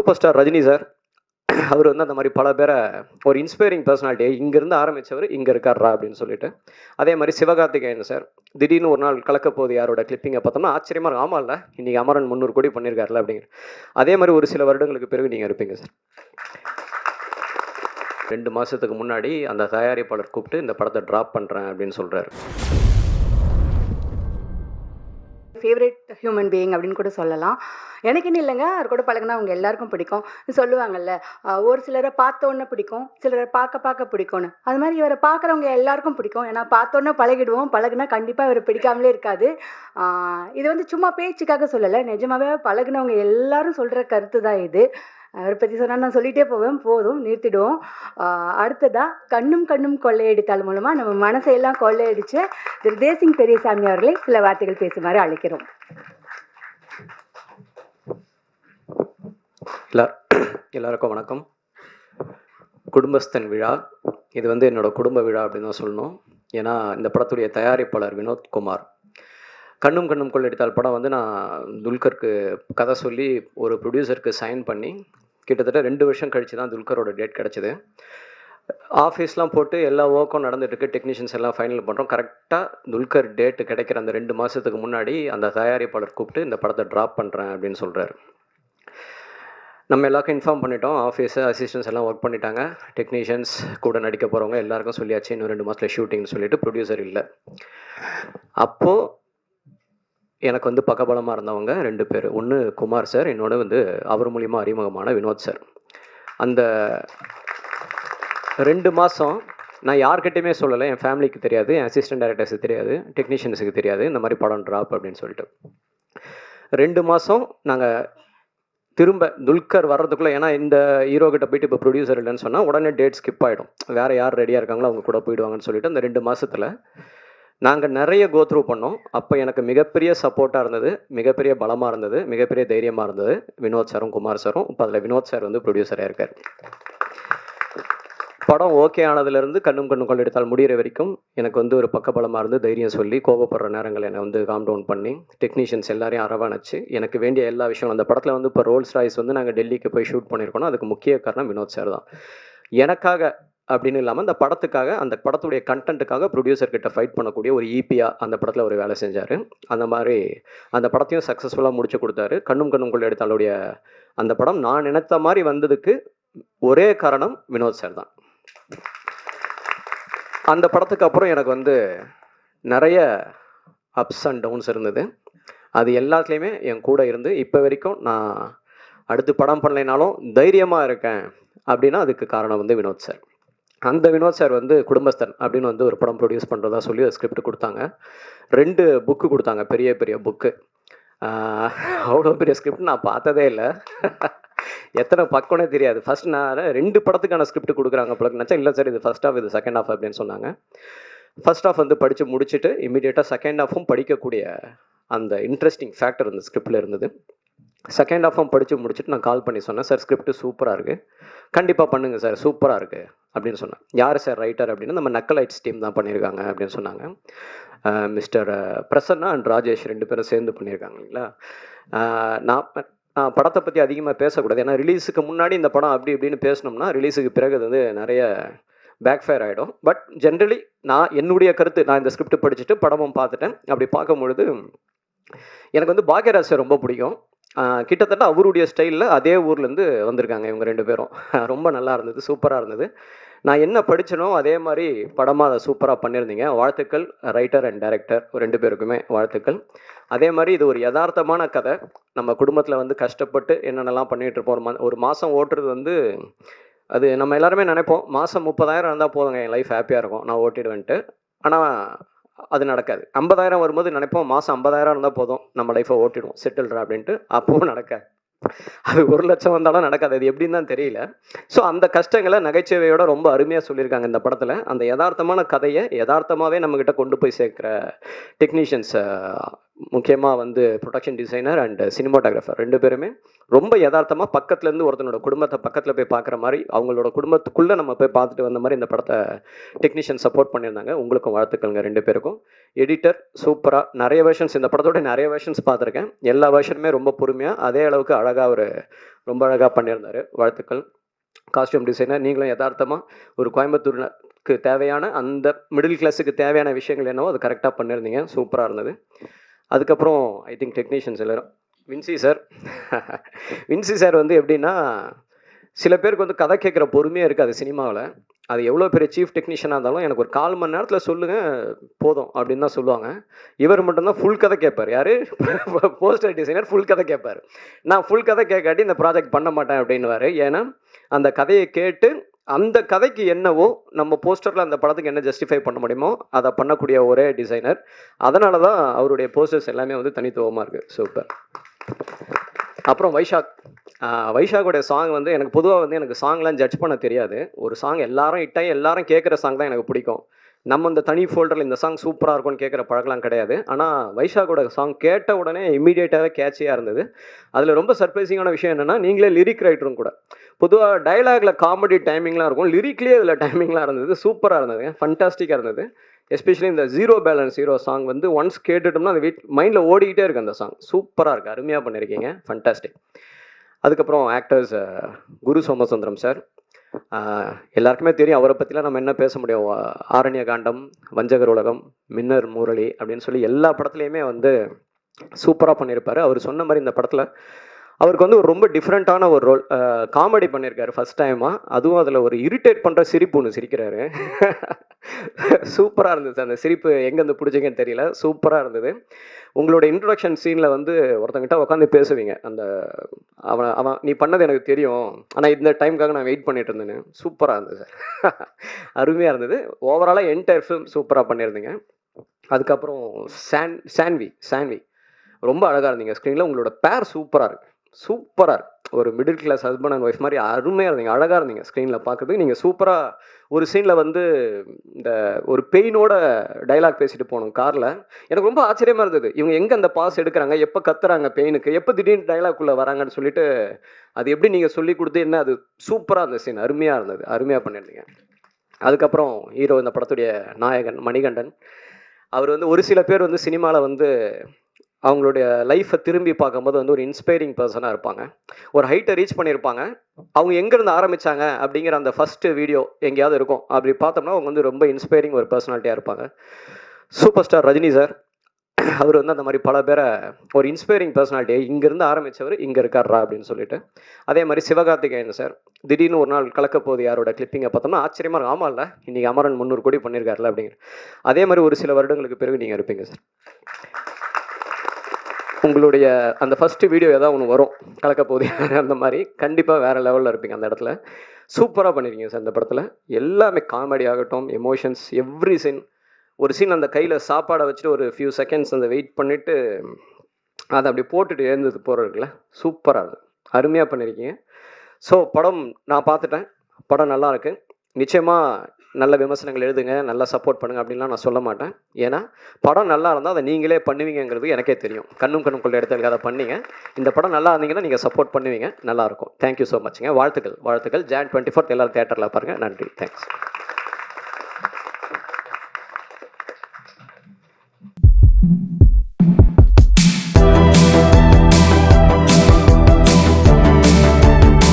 Super star Rajini sir அவர் வந்து அந்த மாதிரி பல பேரை ஒரு இன்ஸ்பைரிங் பர்சனாலிட்டி இங்கேருந்து ஆரம்பித்தவர் இங்கே இருக்காரா அப்படின்னு சொல்லிட்டு. அதே மாதிரி சிவகார்த்திகேயன் சார் திடீர்னு ஒரு நாள் கலக்க போகுது யாரோட கிளிப்பிங்கை பார்த்தோம்னா ஆச்சரியமாக இருக்கும். ஆமாம் இல்லை இன்றைக்கி அமரன் 300 கோடி பண்ணியிருக்காருல அப்படிங்கிற. அதே மாதிரி ஒரு சில வருடங்களுக்கு பிறகு நீங்கள் இருப்பீங்க சார். 2 மாதத்துக்கு முன்னாடி அந்த தயாரிப்பாளர் கூப்பிட்டு இந்த படத்தை ட்ராப் பண்ணுறேன் அப்படின்னு சொல்கிறாரு. ஃபேவரட் ஹியூமன் பீயிங் அப்படின்னு கூட சொல்லலாம். எனக்குன்னு இல்லைங்க, அவர் கூட பழகுனா அவங்க எல்லாருக்கும் பிடிக்கும். சொல்லுவாங்கல்ல, ஒரு சிலரை பார்த்தோன்னே பிடிக்கும், சிலரை பார்க்க பிடிக்கும்னு. அது மாதிரி இவரை பார்க்குறவங்க எல்லாருக்கும் பிடிக்கும். ஏன்னா பார்த்தோன்னே பழகிடுவோம், பழகுனா கண்டிப்பாக இவரை பிடிக்காமலே இருக்காது. இது வந்து சும்மா பேச்சுக்காக சொல்லலை, நிஜமாவே பழகுனவங்க எல்லாரும் சொல்கிற கருத்து தான் இது. அவரை பற்றி சொன்னால் நான் சொல்லிகிட்டே போவேன், போதும் நிறுத்திடுவோம். அடுத்ததாக கண்ணும் கொள்ளையடித்தால் மூலமாக நம்ம மனசையெல்லாம் கொள்ளையடித்த திரு தேசிங் பெரியசாமி அவர்களை சில வார்த்தைகள் பேசுமாறு அழைக்கிறோம். எல்லாருக்கும் வணக்கம். குடும்பஸ்தன் விழா, இது வந்து என்னோடய குடும்ப விழா அப்படின்னு தான் சொல்லணும். ஏன்னா இந்த படத்துடைய தயாரிப்பாளர் வினோத்குமார். கண்ணும் கொள்ளையடித்தால் படம் வந்து நான் துல்கருக்கு கதை சொல்லி ஒரு ப்ரொடியூசருக்கு சைன் பண்ணி கிட்டத்தட்ட 2 வருஷம் கழித்து தான் துல்கரோட டேட் கிடச்சிது. ஆஃபீஸ்லாம் போட்டு எல்லா ஒர்க்கும் நடந்துகிட்ருக்கு, டெக்னீஷியன்ஸ் எல்லாம் ஃபைனல் பண்ணுறோம். கரெக்டாக துல்கர் டேட்டு கிடைக்கிற அந்த 2 மாதத்துக்கு முன்னாடி அந்த தயாரிப்பாளர் கூப்பிட்டு இந்த படத்தை ட்ராப் பண்ணுறேன் அப்படின்னு சொல்கிறார். நம்ம எல்லாருக்கும் இன்ஃபார்ம் பண்ணிட்டோம். ஆஃபீஸு அசிஸ்டன்ஸ் எல்லாம் ஒர்க் பண்ணிட்டாங்க. டெக்னீஷியன்ஸ் கூட நடிக்க போகிறவங்க எல்லாருக்கும் சொல்லியாச்சு, இன்னும் 2 மாதத்தில் ஷூட்டிங்னு சொல்லிட்டு ப்ரொடியூசர் இல்லை. அப்போது எனக்கு வந்து பக்கபலமாக இருந்தவங்க 2 பேர். ஒன்று குமார் சார், இன்னொன்று வந்து அவர் மூலிமா அறிமுகமான வினோத் சார். அந்த 2 மாதம் நான் யார்கிட்டையுமே சொல்லலை. என் ஃபேமிலிக்கு தெரியாது, என் அசிஸ்டன்ட் டைரக்டர்ஸுக்கு தெரியாது, டெக்னீஷியன்ஸுக்கு தெரியாது இந்த மாதிரி படம் ட்ராப் அப்படின்னு சொல்லிட்டு. 2 மாதம் நாங்கள் திரும்ப துல்கர் வர்றதுக்குள்ளே, ஏன்னா இந்த ஹீரோ கிட்ட போயிட்டு இப்போ ப்ரொடியூசர் இல்லைன்னு சொன்னால் உடனே டேட் ஸ்கிப் ஆகிடும், வேறு யார் ரெடியாக இருக்காங்களோ அவங்க கூட போயிடுவாங்கன்னு சொல்லிட்டு அந்த 2 மாதத்தில் நாங்கள் நிறைய கோத்ரூ பண்ணோம். அப்போ எனக்கு மிகப்பெரிய சப்போர்ட்டாக இருந்தது, மிகப்பெரிய பலமாக இருந்தது, மிகப்பெரிய தைரியமாக இருந்தது வினோத் சாரும் குமார் சாரும். இப்போ அதில் வினோத் சார் வந்து ப்ரொடியூசராக இருக்கார். படம் ஓகே ஆனதுலேருந்து கண்ணும் கொள்ளையடித்தால் முடிகிற வரைக்கும் எனக்கு வந்து ஒரு பக்கபலமாக இருந்து தைரியம் சொல்லி, கோபப்படுற நேரங்கள் என்னை வந்து காம் டவுன் பண்ணி, டெக்னீஷியன்ஸ் எல்லாரையும் அரவணைச்சு எனக்கு வேண்டிய எல்லா விஷயம். அந்த படத்தில் வந்து இப்போ ரோல்ஸ் ராய்ஸ் வந்து நாங்கள் டெல்லிக்கு போய் ஷூட் பண்ணியிருக்கோம். அதுக்கு முக்கிய காரணம் வினோத் சார் தான். எனக்காக அப்படின்னு இல்லாமல் அந்த படத்துக்காக, அந்த படத்துடைய கண்டென்ட்டுக்காக ப்ரொடியூசர்கிட்ட ஃபைட் பண்ணக்கூடிய ஒரு ஈபியாக அந்த படத்தில் ஒரு வேலை செஞ்சார். அந்த மாதிரி அந்த படத்தையும் சக்ஸஸ்ஃபுல்லாக முடிச்சு கொடுத்தாரு. கண்ணும் கொள்ளையடித்தாலுடைய அந்த படம் நான் நினைத்த மாதிரி வந்ததுக்கு ஒரே காரணம் வினோத் சார் தான். அந்த படத்துக்கு அப்புறம் எனக்கு வந்து நிறைய அப்ஸ் அண்ட் டவுன்ஸ் இருந்தது. அது எல்லாத்துலேயுமே என் கூட இருந்து இப்போ வரைக்கும் நான் அடுத்து படம் பண்ணலைனாலும் தைரியமாக இருக்கேன் அப்படின்னா அதுக்கு காரணம் வந்து வினோத் சார். அந்த வினோத் சார் வந்து குடும்பஸ்தன் அப்படின்னு வந்து ஒரு படம் ப்ரொடியூஸ் பண்ணுறதா சொல்லி ஒரு ஸ்கிரிப்ட் கொடுத்தாங்க. 2 புக்கு கொடுத்தாங்க, பெரிய பெரிய புக்கு. அவ்வளோ பெரிய ஸ்கிரிப்ட் நான் பார்த்ததே இல்லை. எத்தனை பக்கம்னே தெரியாது. ஃபஸ்ட் நான் 2 படத்துக்கான ஸ்கிரிப்ட் கொடுக்குறாங்க போல நினச்சா, இல்லை சார் இது ஃபஸ்ட் ஹாஃப், இது செகண்ட் ஹாஃப் அப்படின்னு சொன்னாங்க. ஃபஸ்ட் ஹாஃப் வந்து படித்து முடிச்சுட்டு இமீடியட்டாக செகண்ட் ஹாஃபும் படிக்கக்கூடிய அந்த இன்ட்ரெஸ்டிங் ஃபேக்டர் அந்த ஸ்கிரிப்டில் இருந்தது. செகண்ட் ஹாஃபும் படித்து முடிச்சுட்டு நான் கால் பண்ணி சொன்னேன், சார் ஸ்கிரிப்ட் சூப்பராக இருக்குது, கண்டிப்பாக பண்ணுங்கள் சார், சூப்பராக இருக்குது அப்படின்னு சொன்னேன். யார் சார் ரைட்டர் அப்படின்னா, நம்ம நக்கலைட்ஸ் டீம் தான் பண்ணியிருக்காங்க அப்படின்னு சொன்னாங்க. மிஸ்டர் பிரசன்னா அண்ட் ராஜேஷ் 2 பேரும் சேர்ந்து பண்ணியிருக்காங்க இல்லைங்களா. நான் படத்தை பற்றி அதிகமாக பேசக்கூடாது, ஏன்னா ரிலீஸுக்கு முன்னாடி இந்த படம் அப்படி இப்படின்னு பேசினோம்னா ரிலீஸுக்கு பிறகு அது வந்து நிறைய பேக் ஃபயர் ஆகிடும். பட் ஜென்ரலி நான் என்னுடைய கருத்து, நான் இந்த ஸ்கிரிப்ட் படிச்சுட்டு படமும் பார்த்துட்டேன். அப்படி பார்க்கும்பொழுது எனக்கு வந்து பாக்யராஜ் சார் ரொம்ப பிடிக்கும். கிட்டத்தட்ட அவருடைய ஸ்டைலில் அதே ஊர்லேருந்து வந்திருக்காங்க இவங்க 2 பேரும். ரொம்ப நல்லா இருந்தது, சூப்பராக இருந்தது. நான் என்ன படித்தனோ அதே மாதிரி படமாக அதை சூப்பராக பண்ணியிருந்தீங்க. வாழ்த்துக்கள் ரைட்டர் அண்ட் டைரக்டர் 2 பேருக்குமே வாழ்த்துக்கள். அதே மாதிரி இது ஒரு யதார்த்தமான கதை. நம்ம குடும்பத்தில் வந்து கஷ்டப்பட்டு என்னென்னலாம் பண்ணிகிட்ருப்போம். ஒரு மாதம் ஓட்டுறது வந்து அது நம்ம எல்லாருமே நினைப்போம், மாதம் 30,000 இருந்தால் போதுங்க என் லைஃப் ஹாப்பியாக இருக்கும், நான் ஓட்டிடுவேன்ட்டு. ஆனால் அது நடக்காது. 50,000 வரும்போது நினைப்போம், மாதம் 50,000 இருந்தால் போதும் நம்ம லைஃப்பை ஓட்டிடுவோம், செட்டில்ரா அப்படின்ட்டு. அப்பவும் நடக்காது. அது 1 லட்சம் வந்தாலும் நடக்காது. அது எப்படின்னு தான் தெரியல. ஸோ அந்த கஷ்டங்களை நகைச்சுவையோட ரொம்ப அருமையாக சொல்லியிருக்காங்க இந்த படத்தில். அந்த யதார்த்தமான கதையை யதார்த்தமாகவே நம்மக்கிட்ட கொண்டு போய் சேர்க்குற டெக்னீஷியன்ஸை முக்கியமாக வந்து ப்ரொடக்ஷன் டிசைனர் அண்ட் சினிமாட்டோகிராஃபர் 2 பேருமே ரொம்ப யதார்த்தமாக பக்கத்துலேருந்து ஒருத்தனோட குடும்பத்தை பக்கத்தில் போய் பார்க்குற மாதிரி, அவங்களோட குடும்பத்துக்குள்ளே நம்ம போய் பார்த்துட்டு வந்த மாதிரி இந்த படத்தை டெக்னீஷியன் சப்போர்ட் பண்ணியிருந்தாங்க. உங்களுக்கும் வாழ்த்துக்கள்ங்க 2 பேருக்கும். எடிட்டர் சூப்பராக நிறைய வெர்ஷன்ஸ், இந்த படத்தோட நிறைய வெர்ஷன்ஸ் பார்த்துருக்கேன். எல்லா வெர்ஷனுமே ரொம்ப பொறுமையாக அதே அளவுக்கு அழகாக ரொம்ப அழகாக பண்ணியிருந்தார். வாழ்த்துக்கள். காஸ்டியூம் டிசைனர் நீங்களும் யதார்த்தமாக ஒரு கோயம்புத்தூருக்கு தேவையான அந்த மிடில் கிளாஸுக்கு தேவையான விஷயங்கள் என்னவோ அது கரெக்டாக பண்ணியிருந்தீங்க. சூப்பராக இருந்தது. அதுக்கப்புறம் ஐ திங்க் டெக்னீஷியன்ஸ் எல்லோரும் வின்சி சார் வந்து எப்படின்னா, சில பேருக்கு வந்து கதை கேட்குற பொறுமையே இருக்காது சினிமாவில். அது எவ்வளோ பெரிய சீஃப் டெக்னீஷியனாக இருந்தாலும் எனக்கு ஒரு 1/4 மணி நேரத்தில் சொல்லுங்கள் போதும் அப்படின்னு தான் சொல்லுவாங்க. இவர் மட்டும்தான் ஃபுல் கதை கேட்பார். யார்? போஸ்டர் டிசைனர் ஃபுல் கதை கேட்பார். நான் ஃபுல் கதை கேட்காட்டி இந்த ப்ராஜெக்ட் பண்ண மாட்டேன் அப்படின்னுவார். ஏன்னா அந்த கதையை கேட்டு அந்த கதைக்கு என்னவோ நம்ம போஸ்டரில் அந்த படத்துக்கு என்ன ஜஸ்டிஃபை பண்ண முடியுமோ அதை பண்ணக்கூடிய ஒரே டிசைனர். அதனால தான் அவருடைய போஸ்டர்ஸ் எல்லாமே வந்து தனித்துவமாக இருக்குது. சூப்பர். அப்புறம் வைஷாக்குடைய சாங் வந்து எனக்கு பொதுவாக வந்து எனக்கு சாங்லாம் ஜட்ஜ் பண்ண தெரியாது. ஒரு சாங் எல்லாரும் ஹிட்டாகி எல்லாரும் கேட்குற சாங் தான் எனக்கு பிடிக்கும். நம்ம இந்த தனி ஃபோல்டரில் இந்த சாங் சூப்பராக இருக்கும்னு கேட்குற பழக்கலாம் கிடையாது. ஆனால் வைஷாக்கோட சாங் கேட்ட உடனே இம்மீடியட்டாகவே கேட்சியாக இருந்தது. அதில் ரொம்ப சர்ப்ரைசிங்கான விஷயம் என்னென்னா, நீங்களே லிரிக் ரைட்டரும் கூட. பொதுவாக டைலாகில் காமெடி டைமிங்லாம் இருக்கும், லிரிக்லேயே இதில் டைமிங்லாம் இருந்தது. சூப்பராக இருந்தது, ஃபண்டாஸ்டிக்காக இருந்தது. எஸ்பெஷலி இந்த ஜீரோ பேலன்ஸ் ஹீரோ சாங் வந்து ஒன்ஸ் கேட்டுட்டோம்னா அது மைண்டில் ஓடிக்கிட்டே இருக்குது. அந்த சாங் சூப்பராக இருக்குது, அருமையாக பண்ணியிருக்கீங்க, ஃபண்டாஸ்டிக். அதுக்கப்புறம் ஆக்டர்ஸ் குரு சோமசுந்தரம் சார். எல்லாருக்குமே தெரியும் அவரை பற்றிலாம் நம்ம என்ன பேச முடியும். ஆரண்ய காண்டம், வஞ்சகர் உலகம், மின்னர் முரளி அப்படின்னு சொல்லி எல்லா படத்துலையுமே வந்து சூப்பராக பண்ணியிருப்பார். அவர் சொன்ன மாதிரி இந்த படத்தில் அவருக்கு வந்து ஒரு ரொம்ப டிஃப்ரெண்ட்டான ஒரு ரோல். காமெடி பண்ணியிருக்காரு ஃபஸ்ட் டைமாக. அதுவும் அதில் ஒரு இரிட்டேட் பண்ணுற சிரிப்பு ஒன்று சிரிக்கிறாரு. சூப்பராக இருந்தது. அந்த சிரிப்பு எங்கேருந்து பிடிச்சிங்கன்னு தெரியல, சூப்பராக இருந்தது. உங்களோட இன்ட்ரொடக்ஷன் சீனில் வந்து ஒருத்தங்கிட்ட உட்காந்து பேசுவீங்க. அந்த அவன் நீ பண்ணது எனக்கு தெரியும், ஆனால் இந்த டைமுக்காக நான் வெயிட் பண்ணிட்டு இருந்தேன்னு. சூப்பராக இருந்தது சார். அருமையாக இருந்தது. ஓவராலாக என்டையர் ஃபிலிம் சூப்பராக பண்ணியிருந்தீங்க. அதுக்கப்புறம் சான்வி ரொம்ப அழகாக இருந்தீங்க ஸ்க்ரீனில். உங்களோட பேர் சூப்பராக இருக்குது, சூப்பராக இருக்கு. ஒரு middle class husband and wife மாதிரி அருமையாக இருந்தீங்க, அழகாக இருந்தீங்க ஸ்க்ரீனில் பார்க்குறதுக்கு. நீங்கள் சூப்பராக ஒரு சீனில் வந்து இந்த ஒரு பெயினோட டைலாக் பேசிட்டு போகணும் காரில். எனக்கு ரொம்ப ஆச்சரியமாக இருந்தது, இவங்க எங்கே அந்த பாஸ் எடுக்கிறாங்க, எப்போ கத்துறாங்க பெயினுக்கு, எப்போ திடீர்னு டைலாக்குள்ளே வராங்கன்னு சொல்லிட்டு அது எப்படி நீங்கள் சொல்லி கொடுத்து என்ன, அது சூப்பராக இருந்த சீன், அருமையாக இருந்தது, அருமையாக பண்ணியிருந்தீங்க. அதுக்கப்புறம் ஹீரோ, இந்த படத்துடைய நாயகன் மணிகண்டன். அவர் வந்து ஒரு சில பேர் வந்து சினிமாவில் வந்து அவங்களுடைய லைஃப்பை திரும்பி பார்க்கும்போது வந்து ஒரு இன்ஸ்பைரிங் பர்சனாக இருப்பாங்க. ஒரு ஹைட்டை ரீச் பண்ணியிருப்பாங்க. அவங்க எங்கேருந்து ஆரம்பித்தாங்க அப்படிங்கிற அந்த ஃபஸ்ட்டு வீடியோ எங்கேயாவது இருக்கும். அப்படி பார்த்தோம்னா அவங்க வந்து ரொம்ப இன்ஸ்பைரிங் ஒரு பர்சனாலிட்டியாக இருப்பாங்க. சூப்பர் ஸ்டார் ரஜினி சார், அவர் வந்து அந்த மாதிரி பல பேரை ஒரு இன்ஸ்பைரிங் பர்சனாலிட்டியை இங்கேருந்து ஆரம்பித்தவர் இங்கே இருக்காரா அப்படின்னு சொல்லிட்டு. அதே மாதிரி சிவகார்த்திகேயன் சார், திடீர்னு ஒரு நாள் கலக்க போகுது யாரோட கிளிப்பிங்கை பார்த்தோம்னா ஆச்சரியமாக இருக்கும். ஆமாம் இல்லை, இன்றைக்கி அமரன் 300 கோடி பண்ணியிருக்காருல அப்படிங்கிற. அதே மாதிரி ஒரு சில வருடங்களுக்கு பிறகு நீங்கள் இருப்பீங்க சார். உங்களுடைய அந்த ஃபஸ்ட்டு வீடியோ ஏதாவது ஒன்று வரும், கலக்க போகுது அந்த மாதிரி, கண்டிப்பாக வேறு லெவலில் இருப்பீங்க அந்த இடத்துல. சூப்பராக பண்ணியிருக்கீங்க சார் இந்த படத்தில். எல்லாமே காமெடி ஆகட்டும், எமோஷன்ஸ், எவ்ரி சீன். ஒரு சீன் அந்த கையில் சாப்பாடை வச்சுட்டு ஒரு ஃபியூ செகண்ட்ஸ் அந்த வெயிட் பண்ணிவிட்டு அதை அப்படி போட்டுட்டு எழுந்தது போகிறதுக்குல சூப்பராக இருந்தது, அருமையாக பண்ணியிருக்கீங்க. ஸோ படம் நான் பார்த்துட்டேன், படம் நல்லாயிருக்கு. நிச்சயமாக நல்ல விமர்சனங்கள் எழுதுங்க, நல்லா சப்போர்ட் பண்ணுங்கள் அப்படின்லாம் நான் சொல்ல மாட்டேன். ஏன்னா படம் நல்லா இருந்தால் அதை நீங்களே பண்ணுவீங்கிறது எனக்கே தெரியும். கண்ணும் கொள்ள இடத்துல அதை பண்ணீங்க. இந்த படம் நல்லா இருந்தீங்கன்னா நீங்கள் சப்போர்ட் பண்ணுவீங்க, நல்லாயிருக்கும். தேங்க்யூ ஸோ மச்ங்க. வாழ்த்துக்கள். ஜான் 24 எல்லோரும் தேட்டரில் பாருங்கள். நன்றி, தேங்க்ஸ்.